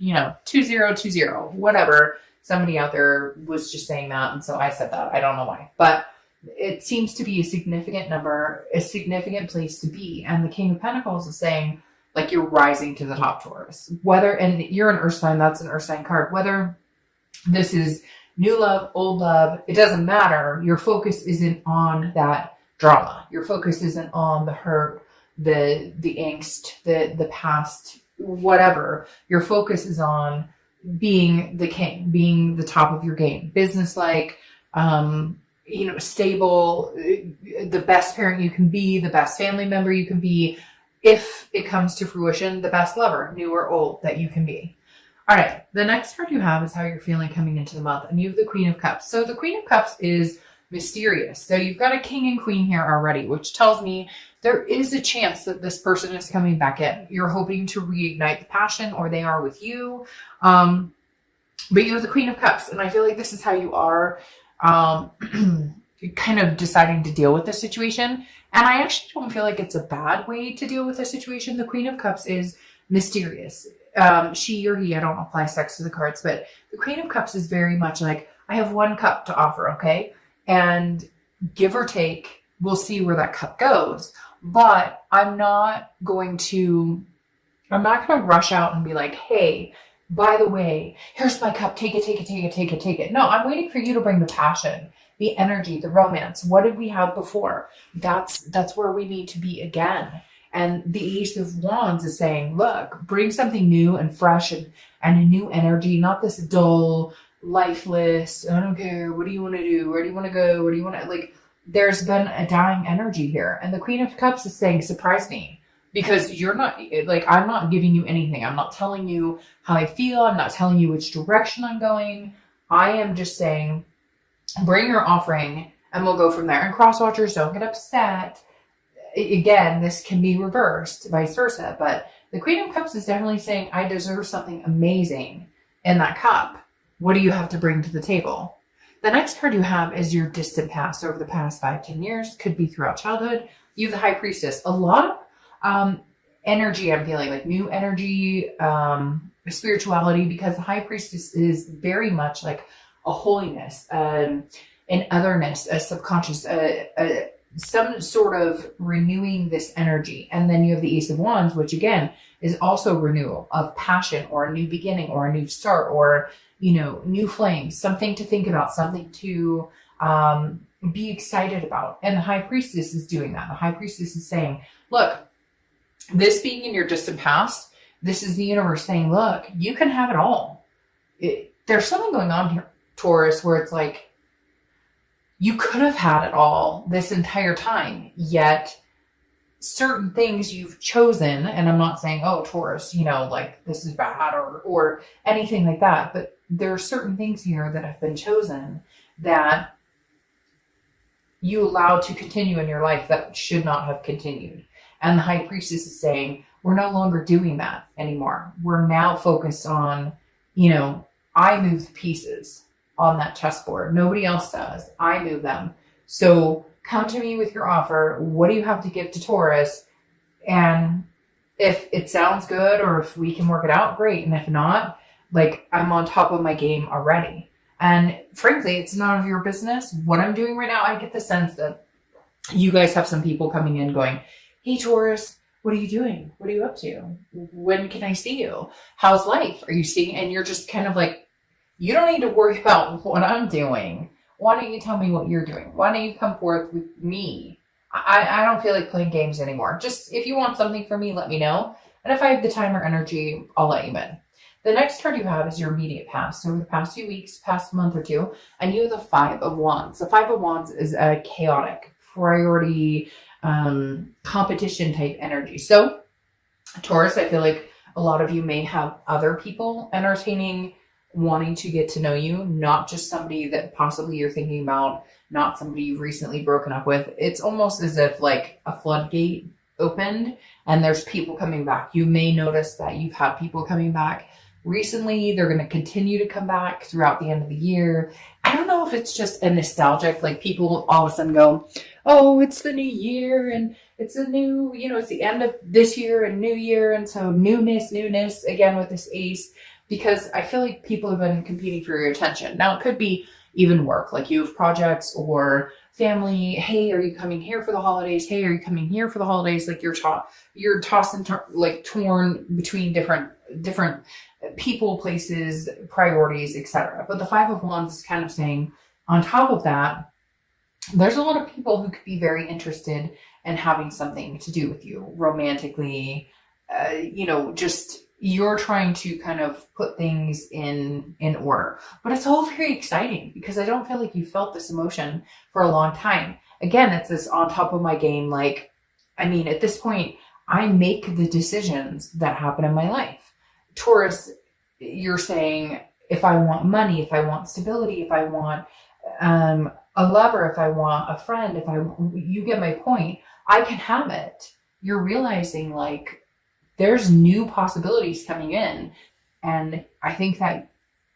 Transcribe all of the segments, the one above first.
2020, whatever. Somebody out there was just saying that. And so I said that. I don't know why, but it seems to be a significant number, a significant place to be. And the King of Pentacles is saying, like, you're rising to the top, Taurus. And you're an earth sign, that's an earth sign card. Whether this is new love, old love, it doesn't matter. Your focus isn't on that drama. Your focus isn't on the hurt, the angst, the past, whatever. Your focus is on being the king, being the top of your game, business-like, stable, the best parent you can be, the best family member you can be. If it comes to fruition, the best lover, new or old, that you can be. All right. The next card you have is how you're feeling coming into the month. And you have the Queen of Cups. So the Queen of Cups is mysterious. So you've got a king and queen here already, which tells me there is a chance that this person is coming back in. You're hoping to reignite the passion, or they are with you. But you have the Queen of Cups. And I feel like this is how you are kind of deciding to deal with the situation. And I actually don't feel like it's a bad way to deal with a situation. The Queen of Cups is mysterious. She or he, I don't apply sex to the cards, but the Queen of Cups is very much like, I have one cup to offer, okay? And give or take, we'll see where that cup goes. But I'm not going to rush out and be like, hey, by the way, here's my cup. Take it. No, I'm waiting for you to bring the passion, the energy, the romance. What did we have before? That's where we need to be again. And the Ace of Wands is saying, look, bring something new and fresh and a new energy, not this dull, lifeless, I don't care, what do you want to do? Where do you want to go? What do you want to, like, there's been a dying energy here. And the Queen of Cups is saying, surprise me. Because you're not, like, I'm not giving you anything. I'm not telling you how I feel. I'm not telling you which direction I'm going. I am just saying, bring your offering and we'll go from there. And cross watchers, don't get upset. Again, this can be reversed, vice versa. But the Queen of Cups is definitely saying, I deserve something amazing in that cup. What do you have to bring to the table? The next card you have is your distant past over the past 5-10 years. Could be throughout childhood. You have the High Priestess. A lot of energy, I'm feeling, like new energy, spirituality, because the High Priestess is very much like a holiness, an otherness, a subconscious, some sort of renewing this energy. And then you have the Ace of Wands, which again is also renewal of passion, or a new beginning, or a new start, or, new flames, something to think about, something to be excited about. And the High Priestess is doing that. The High Priestess is saying, look, this being in your distant past, this is the universe saying, look, you can have it all. There's something going on here, Taurus, where it's like, you could have had it all this entire time, yet certain things you've chosen, and I'm not saying, oh, Taurus, like this is bad or anything like that, but there are certain things here that have been chosen that you allowed to continue in your life that should not have continued. And the High Priestess is saying, we're no longer doing that anymore. We're now focused on, I move the pieces on that chessboard. Nobody else does. I move them. So come to me with your offer. What do you have to give to Taurus? And if it sounds good, or if we can work it out, great. And if not, like, I'm on top of my game already. And frankly, it's none of your business. What I'm doing right now, I get the sense that you guys have some people coming in going, hey, Taurus, what are you doing? What are you up to? When can I see you? How's life? Are you seeing? And you're just kind of like, you don't need to worry about what I'm doing. Why don't you tell me what you're doing? Why don't you come forth with me? I don't feel like playing games anymore. Just if you want something from me, let me know. And if I have the time or energy, I'll let you in. The next card you have is your immediate past. So over the past few weeks, past month or two, and you have the Five of Wands. The Five of Wands is a chaotic, priority, competition type energy. So Taurus, I feel like a lot of you may have other people entertaining, wanting to get to know you, not just somebody that possibly you're thinking about, not somebody you've recently broken up with. It's almost as if like a floodgate opened and there's people coming back. You may notice that you've had people coming back recently. They're going to continue to come back throughout the end of the year. I don't know if it's just a nostalgic, like people all of a sudden go, oh, it's the new year and it's a new, it's the end of this year and new year. And so newness, again with this ace, because I feel like people have been competing for your attention. Now it could be even work, like you have projects or family. Hey, are you coming here for the holidays? Hey, are you coming here for the holidays? Like you're tossing like torn between different people, places, priorities, etc. But the Five of Wands is kind of saying, on top of that, there's a lot of people who could be very interested in having something to do with you romantically. Just you're trying to kind of put things in order. But it's all very exciting because I don't feel like you felt this emotion for a long time. Again, it's this on top of my game. Like, I mean, at this point, I make the decisions that happen in my life. Taurus, you're saying, if I want money, if I want stability, if I want a lover, if I want a friend, you get my point, I can have it. You're realizing like there's new possibilities coming in. And I think that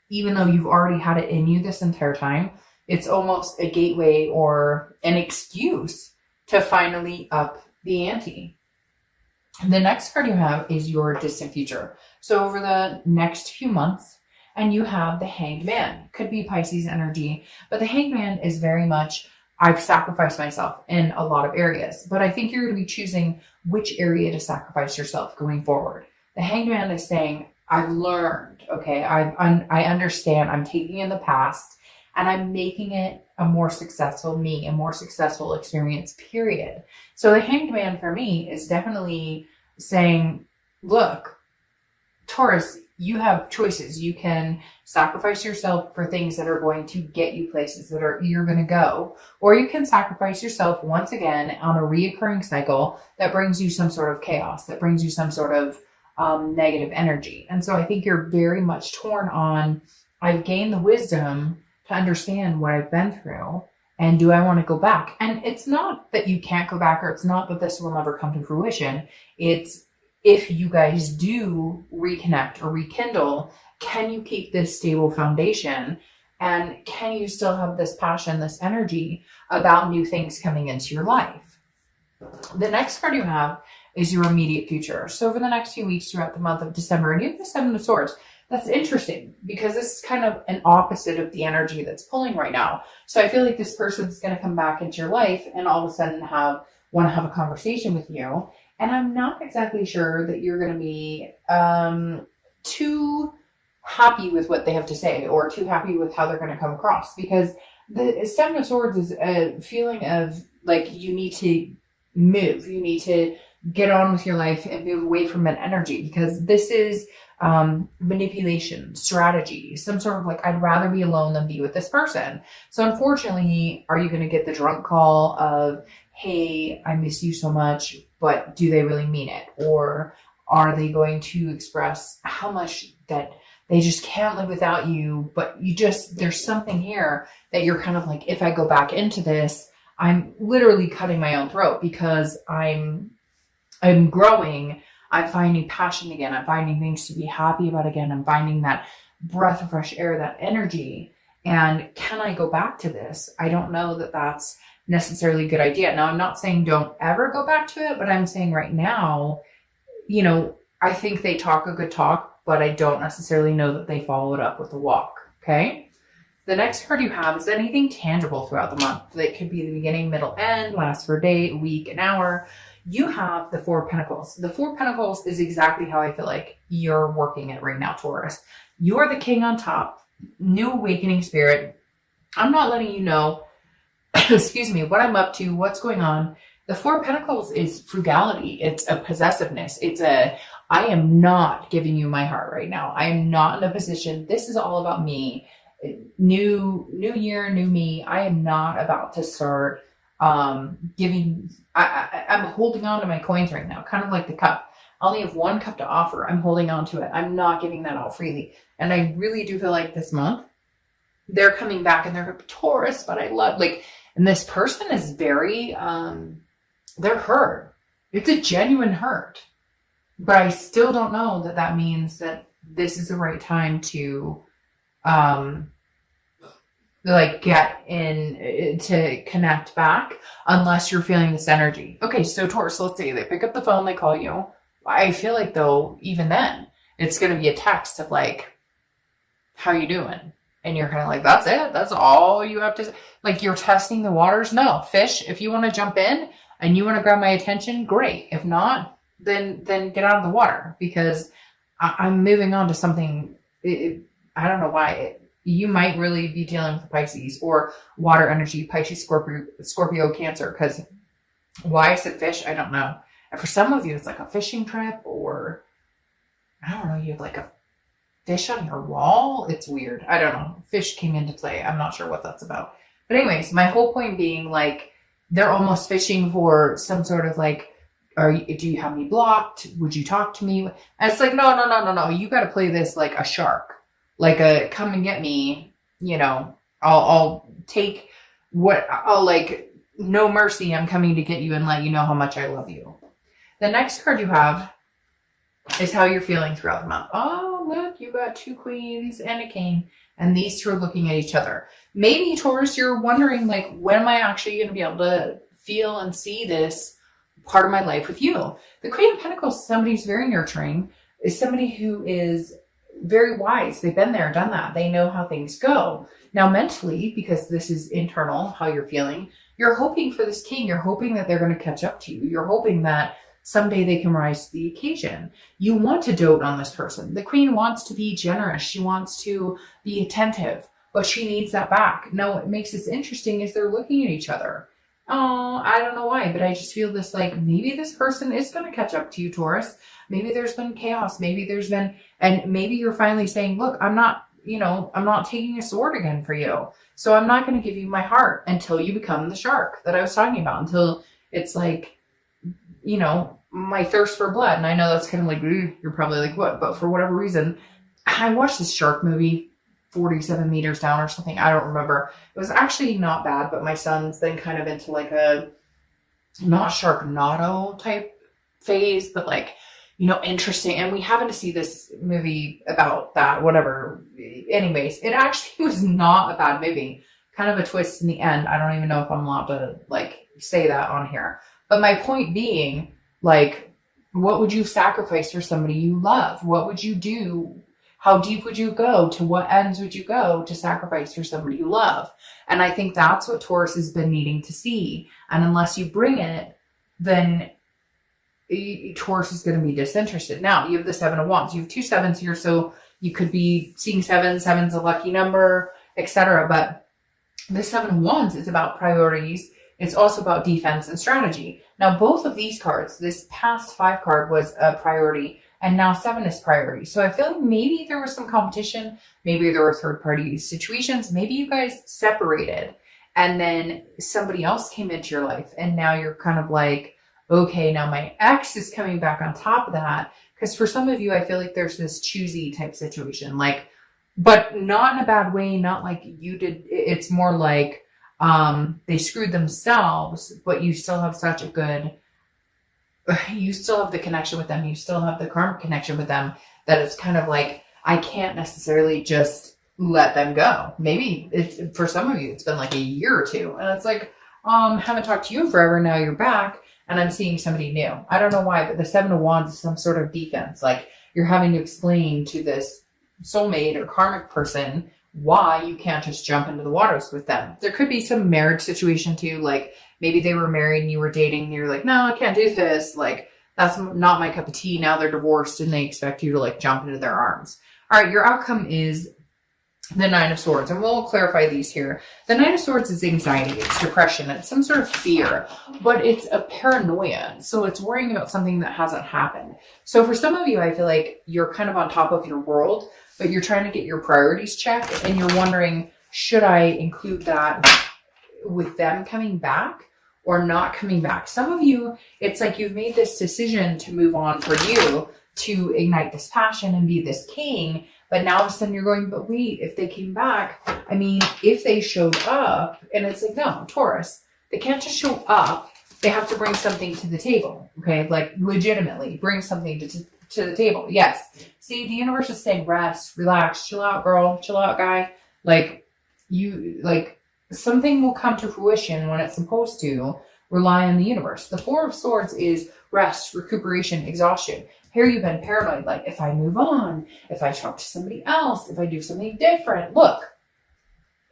even though you've already had it in you this entire time, it's almost a gateway or an excuse to finally up the ante. The next card you have is your distant future. So over the next few months, and you have the Hanged Man. Could be Pisces energy, but the Hanged Man is very much, I've sacrificed myself in a lot of areas, but I think you're going to be choosing which area to sacrifice yourself going forward. The Hanged Man is saying, I've learned, okay, I understand, I'm taking in the past and I'm making it a more successful me, a more successful experience, period. So the Hanged Man for me is definitely saying, look, Taurus, you have choices. You can sacrifice yourself for things that are going to get you places you're going to go, or you can sacrifice yourself once again on a reoccurring cycle that brings you some sort of chaos, that brings you some sort of negative energy. And so I think you're very much torn on, I've gained the wisdom to understand what I've been through, and do I want to go back? And it's not that you can't go back, or it's not that this will never come to fruition. It's, if you guys do reconnect or rekindle, can you keep this stable foundation? And can you still have this passion, this energy about new things coming into your life? The next card you have is your immediate future. So over the next few weeks throughout the month of December, and you have the Seven of Swords. That's interesting because this is kind of an opposite of the energy that's pulling right now. So I feel like this person's going to come back into your life and all of a sudden want to have a conversation with you. And I'm not exactly sure that you're going to be too happy with what they have to say or too happy with how they're going to come across, because the Seven of Swords is a feeling of like you need to move. You need to get on with your life and move away from that energy, because this is manipulation, strategy, some sort of like, I'd rather be alone than be with this person. So unfortunately, are you going to get the drunk call of, hey, I miss you so much, but do they really mean it? Or are they going to express how much that they just can't live without you, but there's something here that you're kind of like, if I go back into this, I'm literally cutting my own throat because I'm growing. I'm finding passion again. I'm finding things to be happy about again. I'm finding that breath of fresh air, that energy. And can I go back to this? I don't know that that's necessarily a good idea. Now, I'm not saying don't ever go back to it, but I'm saying right now, I think they talk a good talk, but I don't necessarily know that they follow it up with a walk. Okay. The next card you have is anything tangible throughout the month. That could be the beginning, middle, end, last for a day, a week, an hour. You have the Four of Pentacles. The Four of Pentacles is exactly how I feel like you're working it right now, Taurus. You are the king on top, new awakening spirit. I'm not letting you know, excuse me, what I'm up to, what's going on. The Four of Pentacles is frugality. It's a possessiveness. I am not giving you my heart right now. I am not in a position. This is all about me. New year, new me. I am not about to start giving. I'm holding on to my coins right now, kind of like the cup. I only have one cup to offer. I'm holding on to it. I'm not giving that out freely. And I really do feel like this month they're coming back and they're Taurus, but I love and this person is very, they're hurt. It's a genuine hurt, but I still don't know that means that this is the right time to, like get in to connect back unless you're feeling this energy. Okay, so Taurus, let's say they pick up the phone, they call you. I feel like though, even then, it's going to be a text of like, how you doing? And you're kind of like, that's it. That's all you have to, like, you're testing the waters. No, fish, if you want to jump in and you want to grab my attention, great. If not, then get out of the water, because I'm moving on to something. I don't know why. You might really be dealing with Pisces or water energy, Pisces, Scorpio, Cancer. Because why I said fish, I don't know. And for some of you, it's like a fishing trip, or I don't know, you have like a fish on your wall. It's weird. I don't know. Fish came into play. I'm not sure what that's about. But anyways, my whole point being, like, they're almost fishing for some sort of like, do you have me blocked? Would you talk to me? And it's like, no. You got to play this like a shark, like a come and get me. You know, I'll take what I'll like. No mercy. I'm coming to get you and let you know how much I love you. The next card you have is how you're feeling throughout the month. Oh, look, you got 2 queens and a king, and these two are looking at each other. Maybe, Taurus, you're wondering, like, when am I actually going to be able to feel and see this part of my life with you? The Queen of Pentacles is somebody who's very nurturing, is somebody who is very wise. They've been there, done that. They know how things go. Now, mentally, because this is internal, how you're feeling, you're hoping for this king. You're hoping that they're going to catch up to you. You're hoping that someday they can rise to the occasion. You want to dote on this person. The queen wants to be generous. She wants to be attentive, but she needs that back. Now, what makes this interesting is they're looking at each other. Oh, I don't know why, but I just feel this, like, maybe this person is going to catch up to you, Taurus. Maybe there's been chaos. Maybe there's been, and maybe you're finally saying, look, I'm not taking a sword again for you. So I'm not going to give you my heart until you become the shark that I was talking about, until it's like, you know, my thirst for blood. And I know that's kind of like, you're probably like, what? But for whatever reason, I watched this shark movie, 47 meters down or something. I don't remember. It was actually not bad, but my son's then kind of into like a not Sharknado type phase, but like, you know, interesting. And we happened to see this movie about that, whatever. Anyways, it actually was not a bad movie. Kind of a twist in the end. I don't even know if I'm allowed to like say that on here. But my point being, like, what would you sacrifice for somebody you love? What would you do? How deep would you go? To what ends would you go to sacrifice for somebody you love? And I think that's what Taurus has been needing to see. And unless you bring it, then Taurus is going to be disinterested. Now, you have the 7 of Wands. You have 2 sevens here, so you could be seeing 7. 7's a lucky number, etc. But the 7 of Wands is about priorities. It's also about defense and strategy. Now, both of these cards, this past 5 card was a priority, and now 7 is priority. So I feel like maybe there was some competition. Maybe there were third-party situations. Maybe you guys separated, and then somebody else came into your life, and now you're kind of like, okay, now my ex is coming back on top of that. Because for some of you, I feel like there's this choosy type situation, like, but not in a bad way, not like you did. It's more like, they screwed themselves, but you still have such a good, you still have the connection with them. You still have the karmic connection with them, that it's kind of like, I can't necessarily just let them go. Maybe it's, for some of you, it's been like a year or 2. And it's like, haven't talked to you in forever. Now you're back and I'm seeing somebody new. I don't know why, but the 7 of Wands is some sort of defense. Like, you're having to explain to this soulmate or karmic person why you can't just jump into the waters with them. There could be some marriage situation too. Like, maybe they were married and you were dating and you're like, no, I can't do this. Like, that's not my cup of tea. Now they're divorced and they expect you to like jump into their arms. All right. Your outcome is the 9 of Swords. And we'll clarify these here. The 9 of Swords is anxiety. It's depression. It's some sort of fear, but it's a paranoia. So it's worrying about something that hasn't happened. So for some of you, I feel like you're kind of on top of your world, but you're trying to get your priorities checked and you're wondering, should I include that with them coming back or not coming back? Some of you, it's like you've made this decision to move on for you, to ignite this passion and be this king. But now all of a sudden you're going, but wait, if they came back, I mean, if they showed up, and it's like, no, Taurus, they can't just show up. They have to bring something to the table. Okay. Like, legitimately bring something to the table. Yes. See, the universe is saying rest, relax, chill out, girl, chill out, guy. Like, You like something will come to fruition when it's supposed to. Rely on the universe. The Four of Swords is rest, recuperation, exhaustion. Here you've been paranoid, like if I move on, if I talk to somebody else, if I do something different. Look,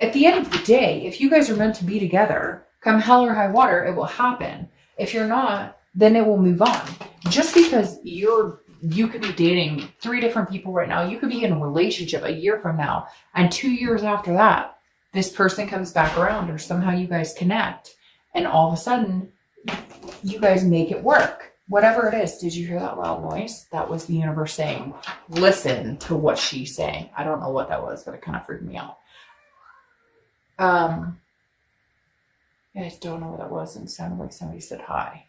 at the end of the day, if you guys are meant to be together, come hell or high water, it will happen. If you're not, then it will move on. Just because you could be dating 3 different people right now, you could be in a relationship a year from now, and 2 years after that, this person comes back around, or somehow you guys connect. And all of a sudden, you guys make it work. Whatever it is. Did you hear that loud noise? That was the universe saying, listen to what she's saying. I don't know what that was, but it kind of freaked me out. You guys don't know what that was, and it sounded like somebody said hi.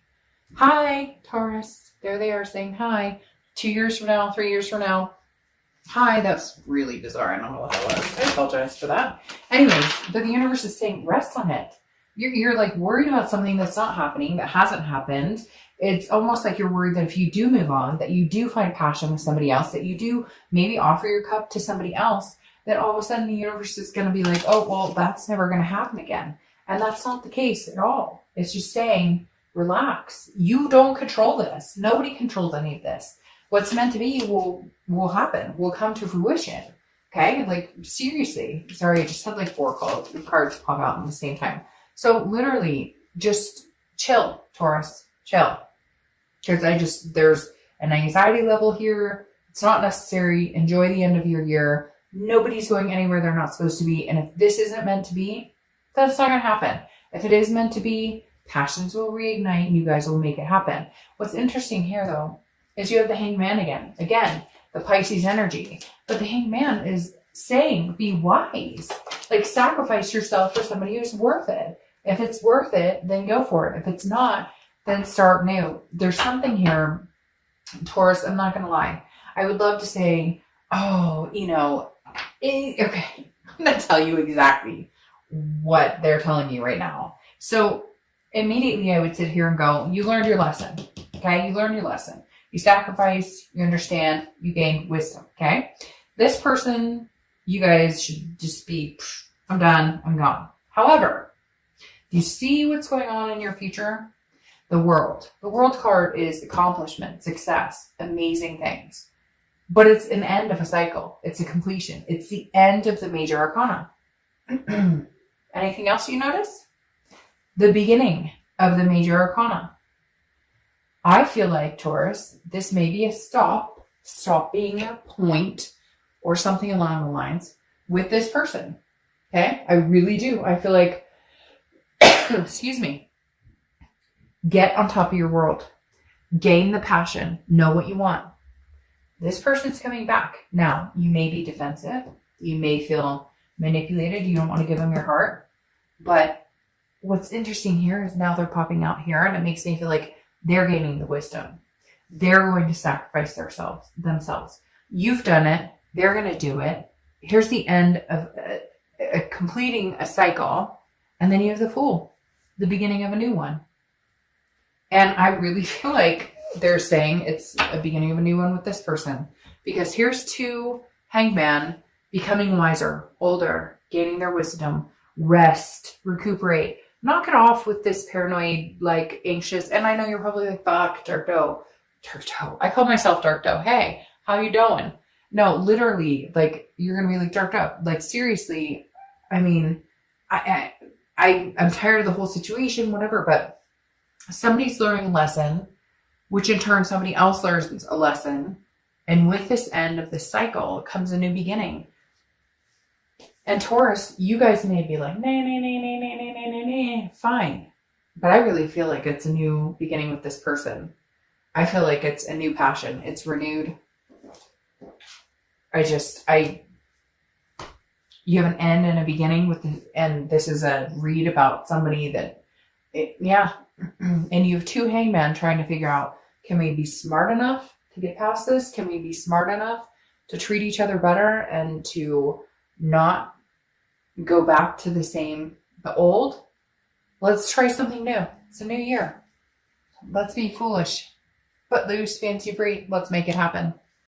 Hi, Taurus. There they are saying hi. 2 years from now, 3 years from now. Hi, that's really bizarre. I don't know what that was. I apologize for that. Anyways, but the universe is saying, rest on it. You're like worried about something that's not happening, that hasn't happened. It's almost like you're worried that if you do move on, that you do find passion with somebody else, that you do maybe offer your cup to somebody else, that all of a sudden the universe is going to be like, oh, well, that's never going to happen again. And that's not the case at all. It's just saying, relax. You don't control this. Nobody controls any of this. What's meant to be will happen, will come to fruition. Okay? Like, seriously. Sorry, I just had like 4 cards pop out at the same time. So literally just chill, Taurus, chill. Because there's an anxiety level here. It's not necessary. Enjoy the end of your year. Nobody's going anywhere they're not supposed to be. And if this isn't meant to be, that's not going to happen. If it is meant to be, passions will reignite and you guys will make it happen. What's interesting here, though, is you have the Hangman again. Again, the Pisces energy. But the Hangman is saying, be wise. Like, sacrifice yourself for somebody who's worth it. If it's worth it, then go for it. If it's not, then start new. There's something here, Taurus, I'm not going to lie. I would love to say, oh, okay, I'm going to tell you exactly what they're telling you right now. So immediately I would sit here and go, you learned your lesson. Okay, you learned your lesson. You sacrifice, you understand, you gain wisdom. Okay, this person, you guys should just be, I'm done, I'm gone. However, you see what's going on in your future? The World. The World card is accomplishment, success, amazing things. But it's an end of a cycle. It's a completion. It's the end of the major arcana. Anything else you notice? The beginning of the major arcana. I feel like, Taurus, this may be a stop being a point or something along the lines with this person. Okay? I really do. I feel like, excuse me, get on top of your world. Gain the passion. Know what you want. This person's coming back. Now, you may be defensive. You may feel manipulated. You don't want to give them your heart. But what's interesting here is now they're popping out here, and it makes me feel like they're gaining the wisdom. They're going to sacrifice themselves. You've done it. They're going to do it. Here's the end of completing a cycle. And then you have the Fool, the beginning of a new one. And I really feel like they're saying it's a beginning of a new one with this person. Because here's 2 Hangman becoming wiser, older, gaining their wisdom, rest, recuperate. Knock it off with this paranoid, like, anxious. And I know you're probably like, fuck, Dark Doe. I call myself Dark Doe. Hey, how you doing? No, literally, like, you're going to be like, Dark Doe. Like, seriously, I mean, I'm tired of the whole situation, whatever, but somebody's learning a lesson, which in turn somebody else learns a lesson. And with this end of this cycle comes a new beginning. And Taurus, you guys may be like, nah, fine. But I really feel like it's a new beginning with this person. I feel like it's a new passion. It's renewed. You have an end and a beginning and this is a read about somebody that, and you have 2 Hangmen trying to figure out, can we be smart enough to get past this? Can we be smart enough to treat each other better and to not go back to the old? Let's try something new. It's a new year. Let's be foolish. Footloose, fancy free. Let's make it happen.